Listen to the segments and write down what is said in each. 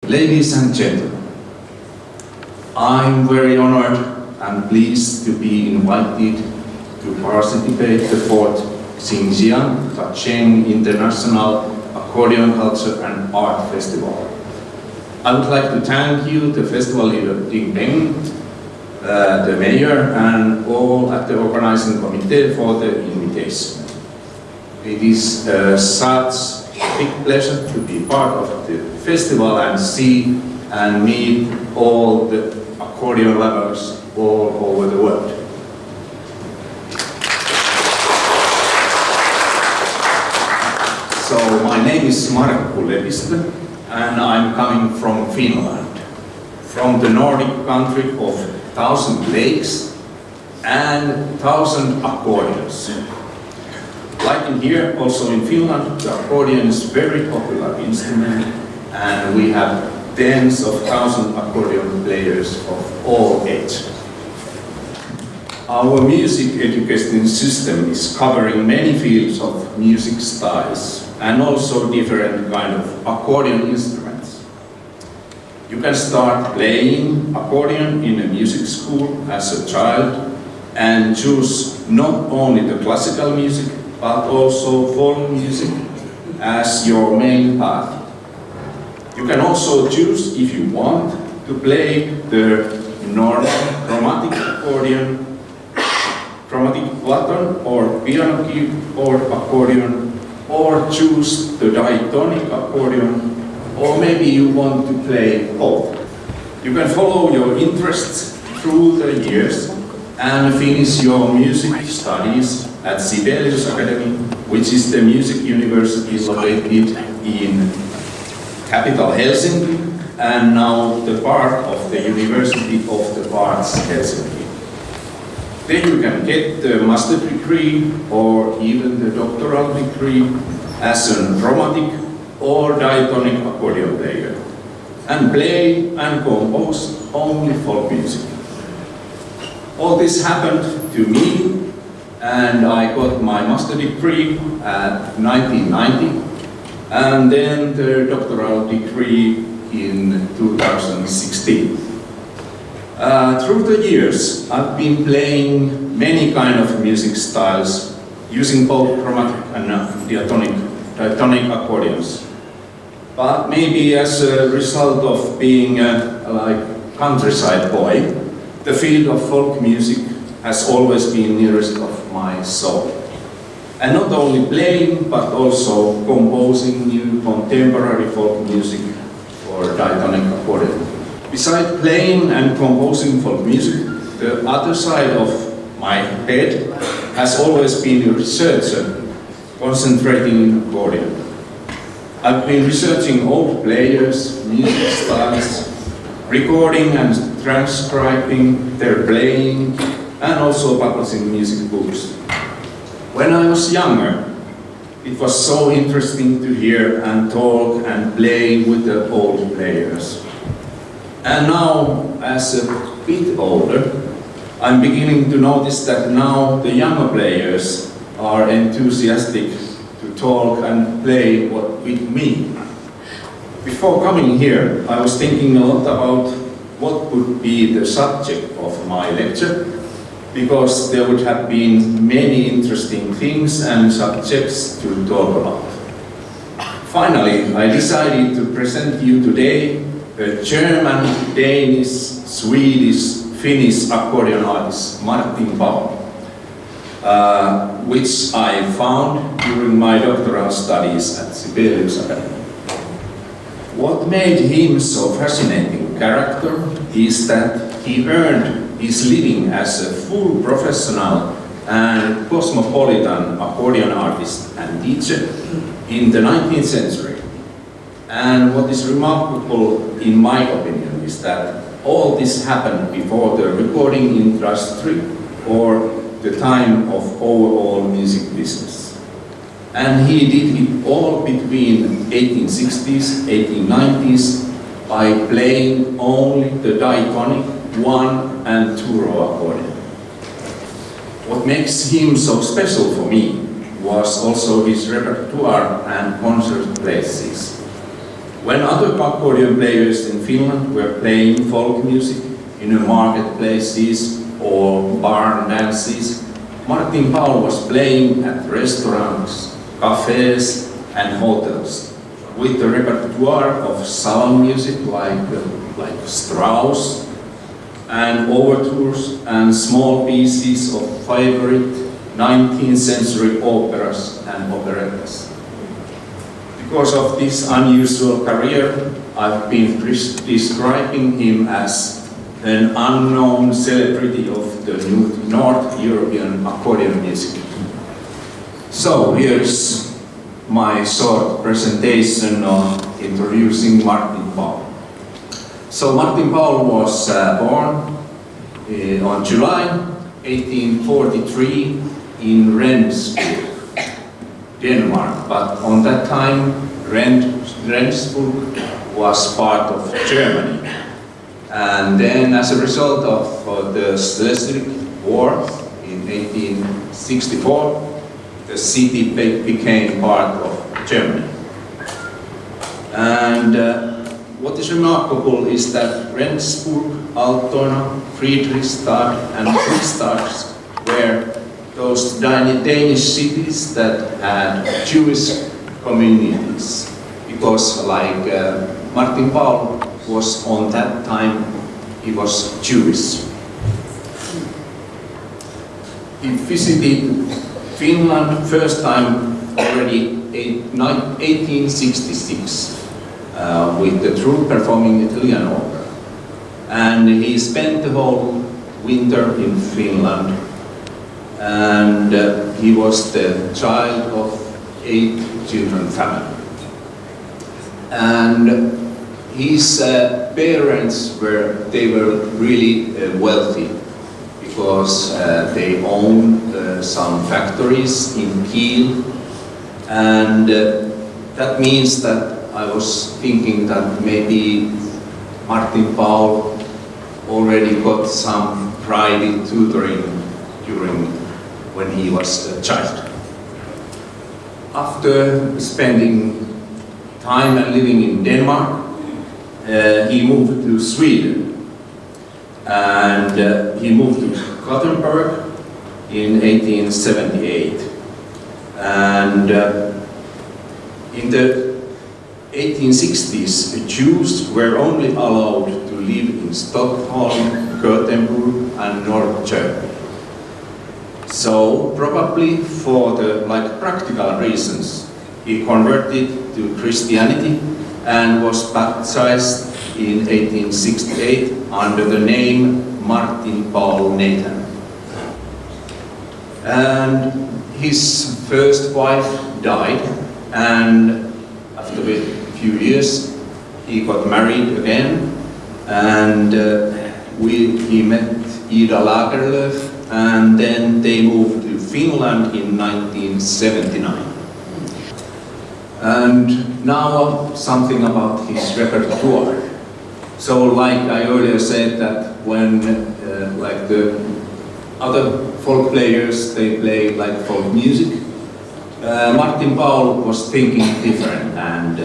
Ladies and gentlemen, I'm very honored and pleased to be invited to participate in the 4th XinJiang Tacheng International Accordion Culture and Art Festival. I would like to thank you, the festival leader Ding Peng, the mayor and all at the organizing committee for the invitation. It is such a big pleasure to be part of the festival and see and meet all the accordion lovers all over the world. So my name is Markku Lepistö and I'm coming from Finland, from the Nordic country of 1,000 lakes and 1,000 accordions. Like in here, also in Finland, the accordion is a very popular instrument and we have tens of thousands of accordion players of all ages. Our music education system is covering many fields of music styles and also different kind of accordion instruments. You can start playing accordion in a music school as a child and choose not only the classical music but also folk music as your main path. You can also choose, if you want, to play the normal chromatic accordion, chromatic button or piano keyboard accordion, or choose the diatonic accordion, or maybe you want to play both. You can follow your interests through the years and finish your music studies at Sibelius Academy, which is the music university located in capital Helsinki and now the part of the University of the Arts Helsinki. Then you can get the master degree or even the doctoral degree as a chromatic or diatonic accordion player and play and compose only folk music. All this happened to me and I got my master degree at 1990 and then the doctoral degree in 2016. Through the years, I've been playing many kind of music styles using both chromatic and diatonic accordions. But maybe as a result of being a countryside boy, the field of folk music has always been nearest of my soul. And not only playing, but also composing new contemporary folk music for diatonic accordion. Besides playing and composing folk music, the other side of my head has always been a researcher concentrating in accordion. I've been researching old players, music styles, recording and transcribing their playing, and also publishing music books. When I was younger, it was so interesting to hear and talk and play with the old players. And now, as a bit older, I'm beginning to notice that now the younger players are enthusiastic to talk and play with me. Before coming here, I was thinking a lot about what would be the subject of my lecture, because there would have been many interesting things and subjects to talk about. Finally, I decided to present you today a German, Danish, Swedish, Finnish accordion artist, Martin Baum, which I found during my doctoral studies at Sibelius Academy. What made him so fascinating character is that he earned his living as a full professional and cosmopolitan accordion artist and teacher in the 19th century. And what is remarkable, in my opinion, is that all this happened before the recording industry or the time of overall music business. And he did it all between 1860s, 1890s by playing only the diatonic 1 and 2 row accordion. What makes him so special for me was also his repertoire and concert places. When other accordion players in Finland were playing folk music in the marketplaces or barn dances, Martin Paul was playing at restaurants, cafes and hotels with the repertoire of salon music like Strauss and overtures and small pieces of favorite 19th century operas and operettas. Because of this unusual career, I've been describing him as an unknown celebrity of the North European accordion music. So here's my short presentation on introducing Martin Paul. So Martin Paul was born on July 1843 in Rendsburg, Denmark, but on that time Rendsburg was part of Germany. And then as a result of the Schleswig War in 1864, the city became part of Germany. And what is remarkable is that Rendsburg, Altona, Friedrichstad and Fredrikstad were those Danish cities that had Jewish communities, because like Martin Paul was on that time, he was Jewish. He visited Finland first time already in 1866 with the troupe performing Italian opera. And he spent the whole winter in Finland, and he was the child of 8 children family. And his parents were really wealthy, because they owned some factories in Kiel, and that means that I was thinking that maybe Martin Paul already got some private tutoring during when he was a child. After spending time and living in Denmark, he moved to Sweden, and he moved to Gothenburg in 1878. And in the 1860s, Jews were only allowed to live in Stockholm, Gothenburg and North Germany. So probably for the practical reasons, he converted to Christianity and was baptized in 1868 under the name Martin Paul Nathan. And his first wife died, and after a few years he got married again, and he met Ida Lagerlöf, and then they moved to Finland in 1979. And now something about his repertoire. So like I earlier said, that when like the other folk players, they play like folk music, Martin Paul was thinking different, and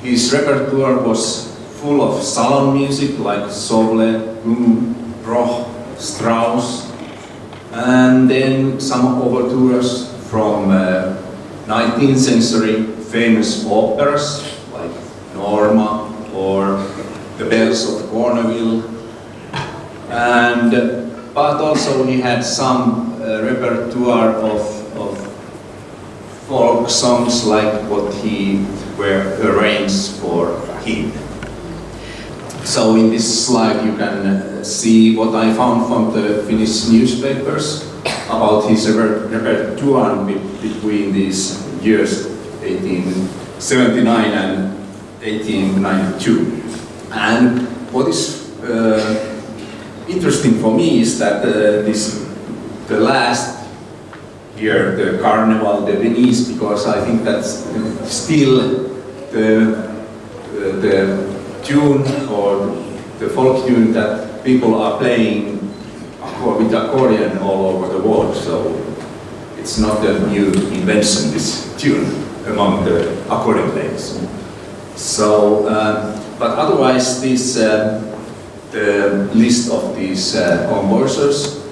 his repertoire was full of salon music like Sovle, Broch, Strauss, and then some overtures from 19th century famous operas like Norma or The Bells of Corneville, and but also he had some repertoire of folk songs like what he were arranged for him. So in this slide you can see what I found from the Finnish newspapers about his repertoire between these years 1879 and 1892. And what is interesting for me is that the last year, the Carnival de Venise, because I think that's still the tune or the folk tune that people are playing with accordion all over the world. So it's not a new invention, this tune, among the accordion players. So, but otherwise, this the list of these composers.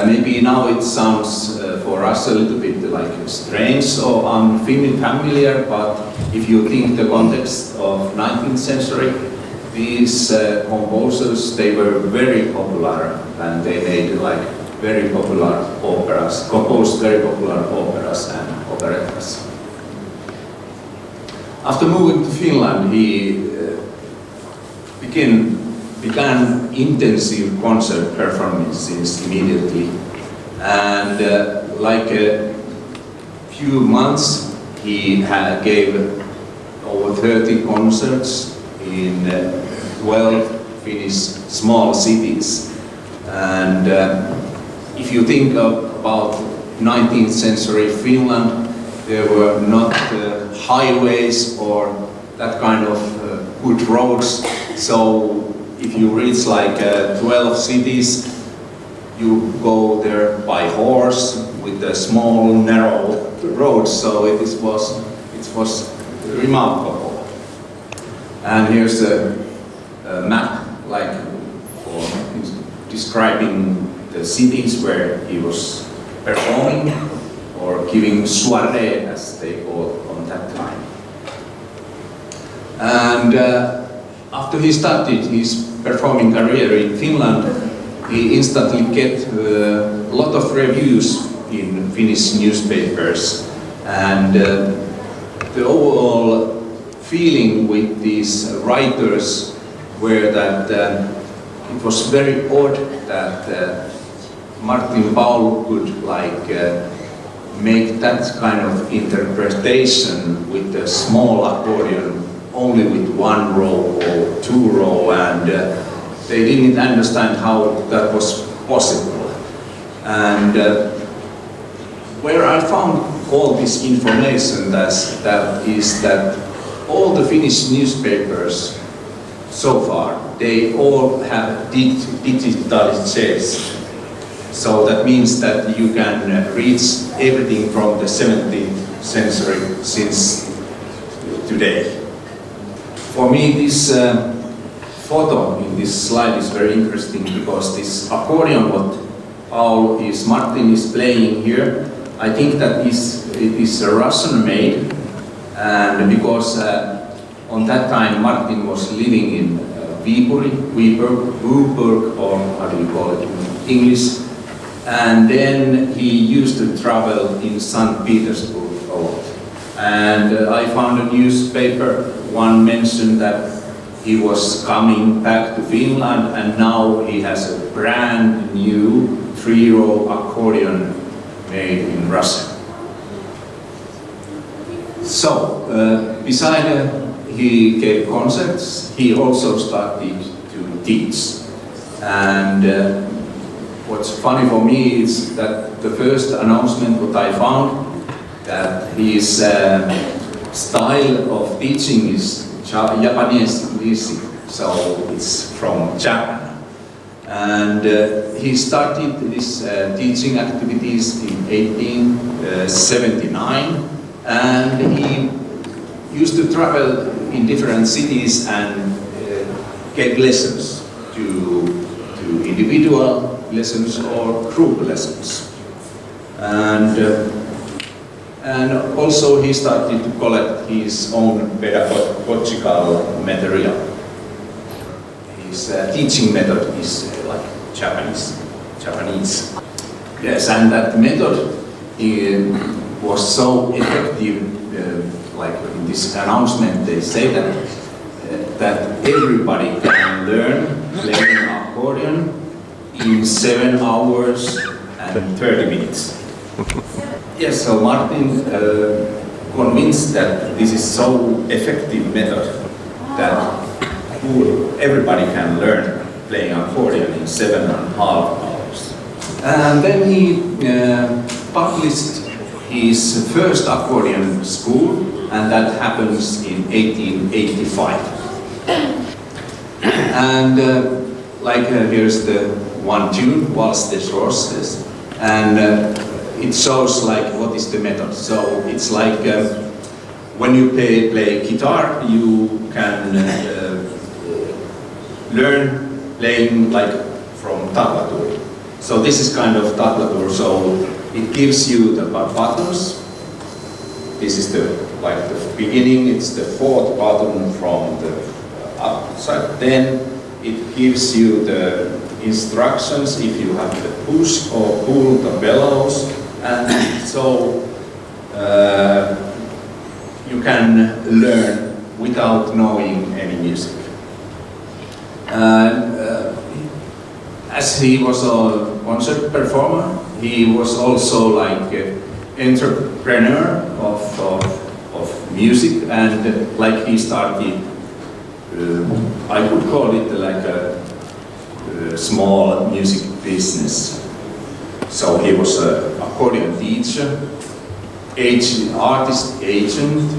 Maybe now it sounds for us a little bit like strange or unfamiliar, but if you think the context of 19th century, these composers, they were very popular and they made like very popular operas, composed very popular operas and operettas. After moving to Finland, he began intensive concert performances immediately, and like a few months he gave over 30 concerts in 12 Finnish small cities. And if you think about 19th century Finland, there were not highways or that kind of good roads, so if you reach like 12 cities, you go there by horse with a small narrow road, so it was remarkable. And here's a map like for describing the cities where he was performing or giving soirée, as they called on that time. And after he started his performing career in Finland, he instantly get a lot of reviews in Finnish newspapers, and the overall feeling with these writers were that it was very odd that Martin Paul could make that kind of interpretation with a small accordion only with one row or two row, and they didn't understand how that was possible. And where I found all this information that all the Finnish newspapers so far, they all have digitalization. So that means that you can reach everything from the 17th century since today. For me, this photo in this slide is very interesting because this accordion what Martin is playing here, I think that it is Russian made, and because on that time Martin was living in Viborg, or how do you call it in English, and then he used to travel in St. Petersburg a lot. And I found a newspaper, one mentioned that he was coming back to Finland and now he has a brand new 3-row accordion made in Russia. So, besides he gave concerts, he also started to teach. And what's funny for me is that the first announcement what I found, that his style of teaching is Japanese music, so it's from Japan. And he started his teaching activities in 1879, and he used to travel in different cities and get lessons, to individual lessons or group lessons. And also he started to collect his own pedagogical material. His teaching method is like Japanese. Yes, and that method was so effective, like in this announcement they say that everybody can learn playing accordion in 7 hours and 30 minutes. Yes, so Martin convinced that this is so effective method that everybody can learn playing accordion in 7.5 hours. And then he published his first accordion school, and that happens in 1885. And here's the one tune, Waltz des Roses, and it shows like what is the method. So it's like when you play guitar, you can learn playing like from tablature. So this is kind of tablature, so it gives you the buttons. This is the beginning, it's the fourth button from the upside. Then it gives you the instructions if you have to push or pull the bellows, and so you can learn without knowing any music. And as he was a concert performer, he was also like an entrepreneur of music, and like he started, I would call it like a small music business. So he was an accordion teacher, artist agent,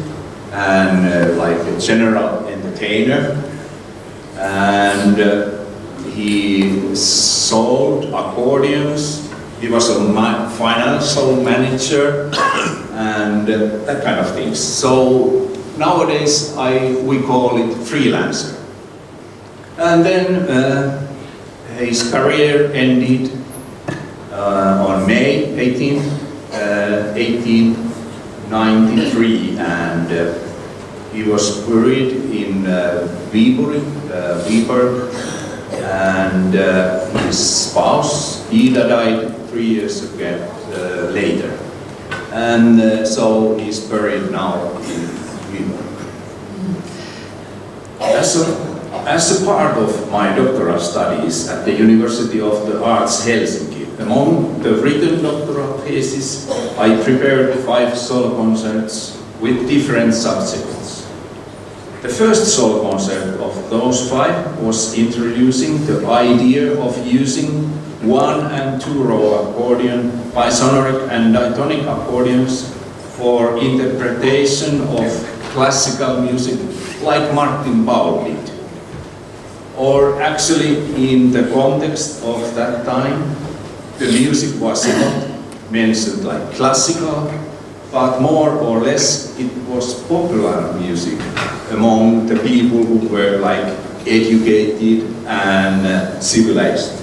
and like a general entertainer, and he sold accordions. He was a financial manager and that kind of things. So nowadays we call it freelancer. And then his career ended on May 18, 1893, and he was buried in Viborg, and his spouse Ida died 3 years later, and so he's buried now in Viborg. As a part of my doctoral studies at the University of the Arts Helsinki, among the written doctoral thesis, I prepared 5 solo concerts with different subjects. The first solo concert of those 5 was introducing the idea of using 1- and 2-row accordion, bisonoric and diatonic accordions for interpretation of classical music like Martin Baul did. Or actually, in the context of that time, the music was not mentioned like classical, but more or less it was popular music among the people who were like educated and civilized.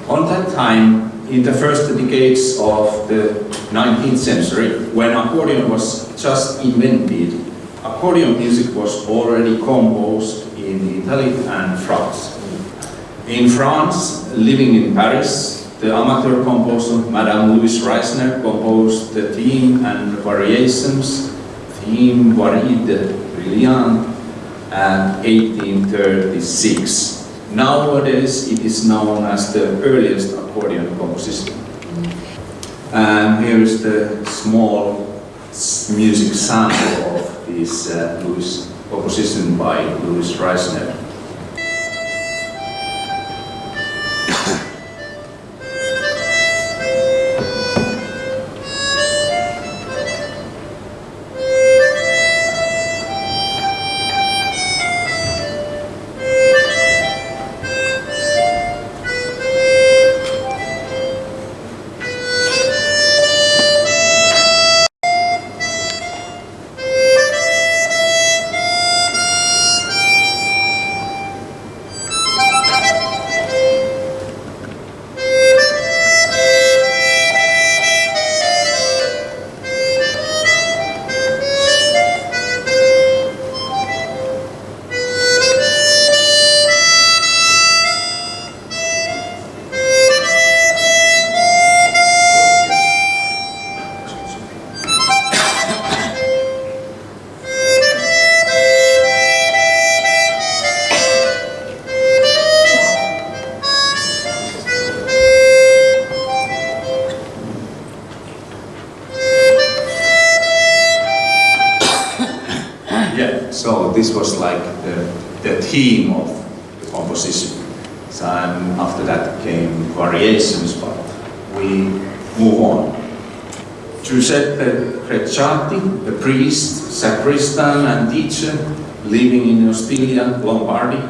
On that time, in the first decades of the 19th century, when accordion was just invented, accordion music was already composed in Italy and France. In France, living in Paris, the amateur composer Madame Louise Reisner composed the theme and variations, Theme Varied Brilliant, at 1836. Nowadays, it is known as the earliest accordion composition. And here is the small music sample of this composition by Louise Reisner. So this was like the theme of the composition. So, and after that came variations, but we move on. Giuseppe Crecciati, the priest, sacristan and teacher living in Ostiglia, Lombardy,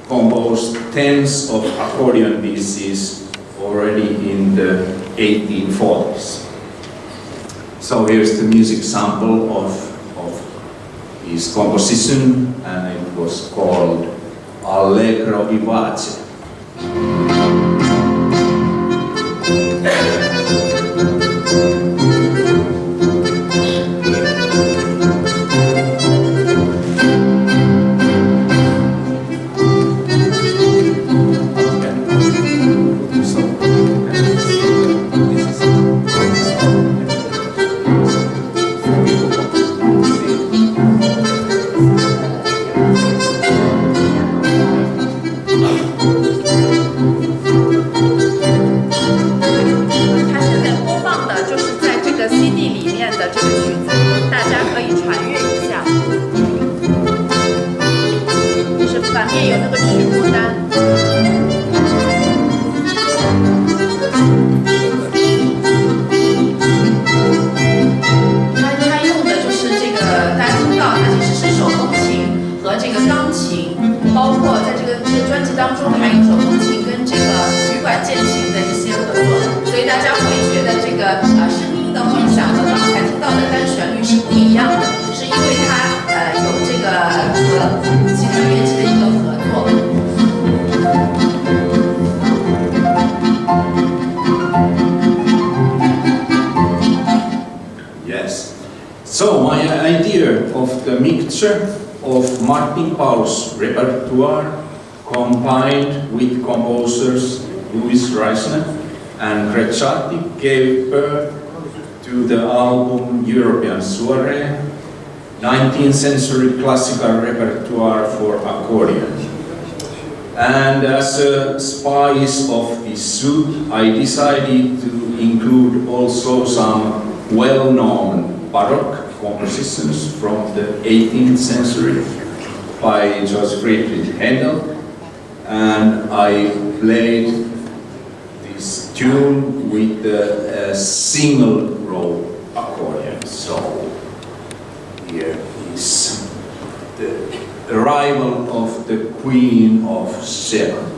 composed tens of accordion pieces already in the 1840s. So here's the music sample of his composition, and it was called Allegro Vivace. So my idea of the mixture of Martin's repertoire combined with composers Louis Reisner and Creciati gave birth to the album European Soirée, 19th century classical repertoire for accordion. And as a spice of this soup, I decided to include also some well-known Baroque compositions from the 18th century by George Friedrich Handel, and I played this tune with the single row accordion. So here is the arrival of the Queen of Sheba.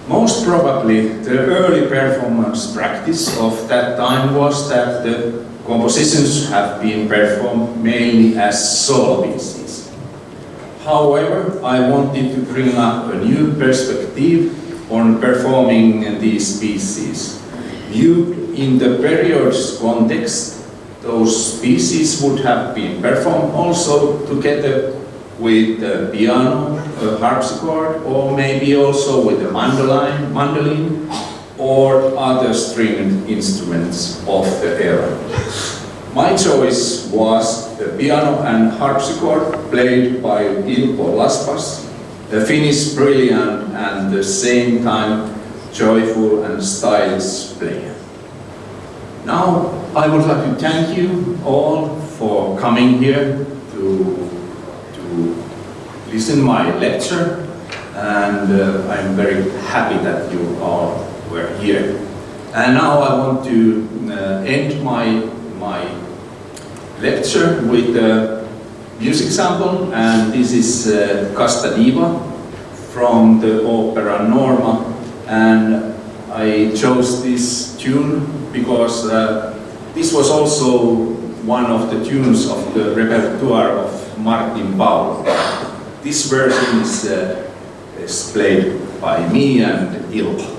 Most probably the early performance practice of that time was that the compositions have been performed mainly as solo pieces. However, I wanted to bring up a new perspective on performing these pieces. Viewed in the period's context, those pieces would have been performed also together with the piano, a harpsichord, or maybe also with the mandolin, or other stringed instruments of the era. My choice was the piano and harpsichord played by Ilpo Laspas, a Finnish brilliant and at the same time joyful and stylish player. Now I would like to thank you all for coming here to listen my lecture, and I'm very happy that you all were here. And now I want to end my lecture with a music sample, and this is Casta Diva from the opera Norma, and I chose this tune because this was also one of the tunes of the repertoire of Martin Paul. This version is played by me and Ilva.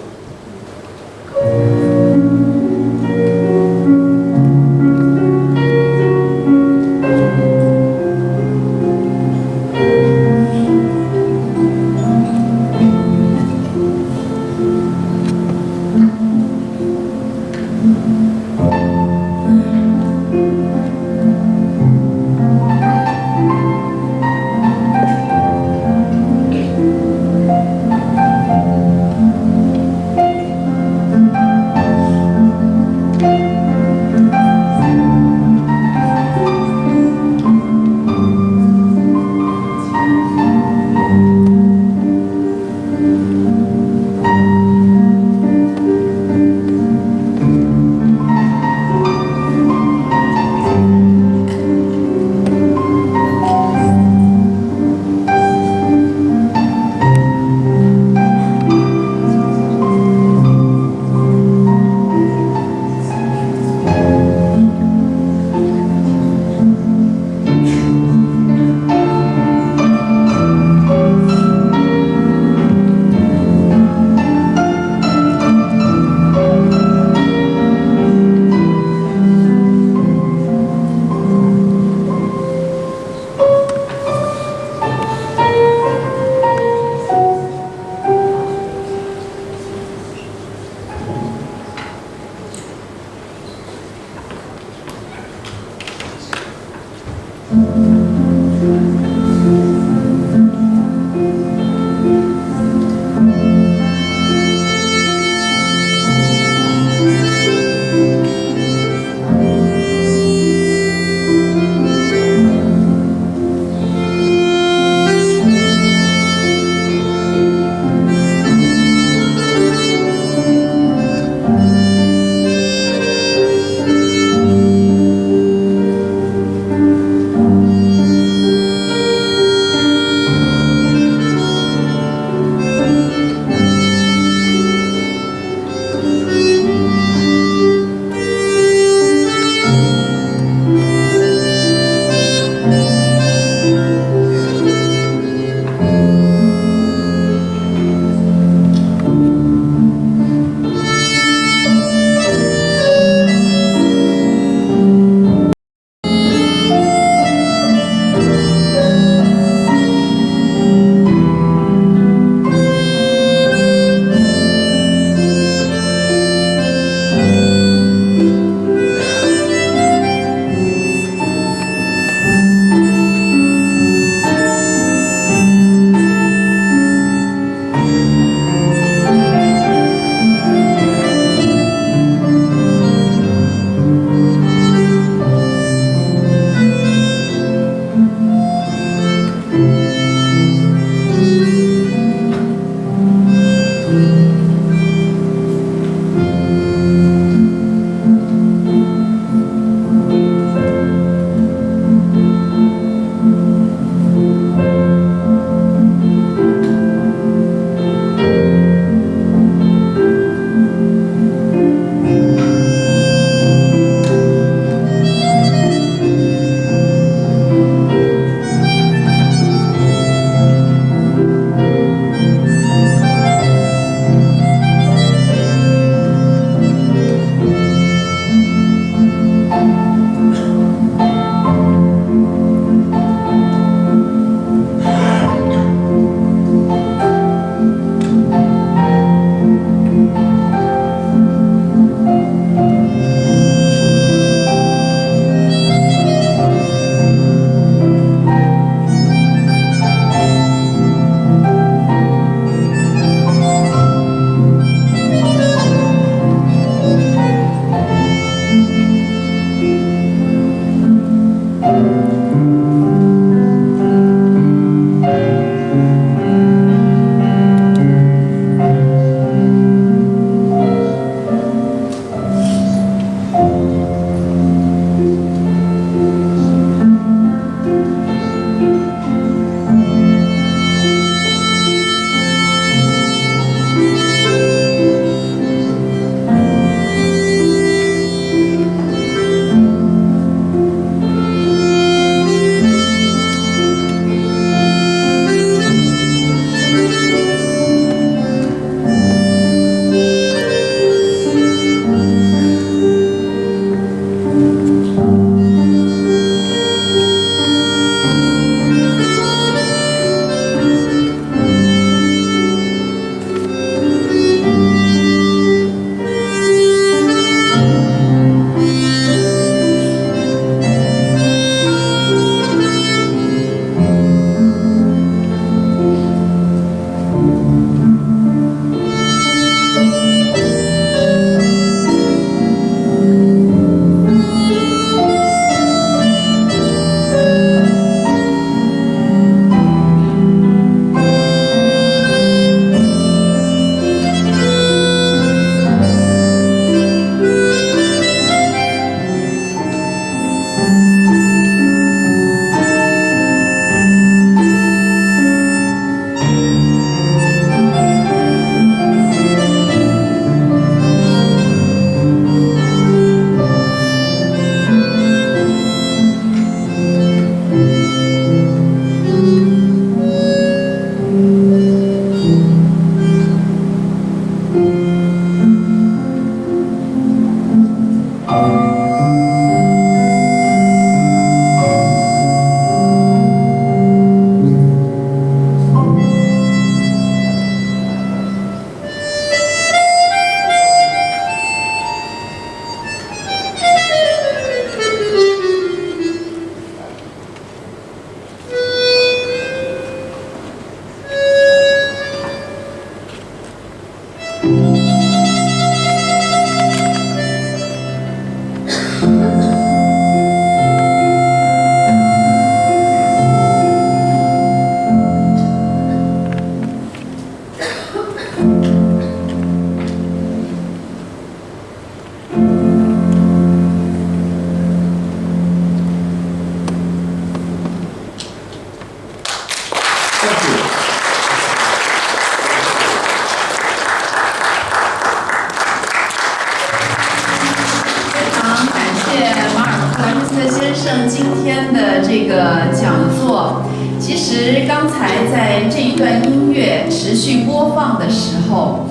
生今天的这个讲座，其实刚才在这一段音乐持续播放的时候，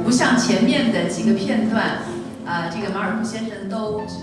不像前面的几个片段，这个马尔库先生都只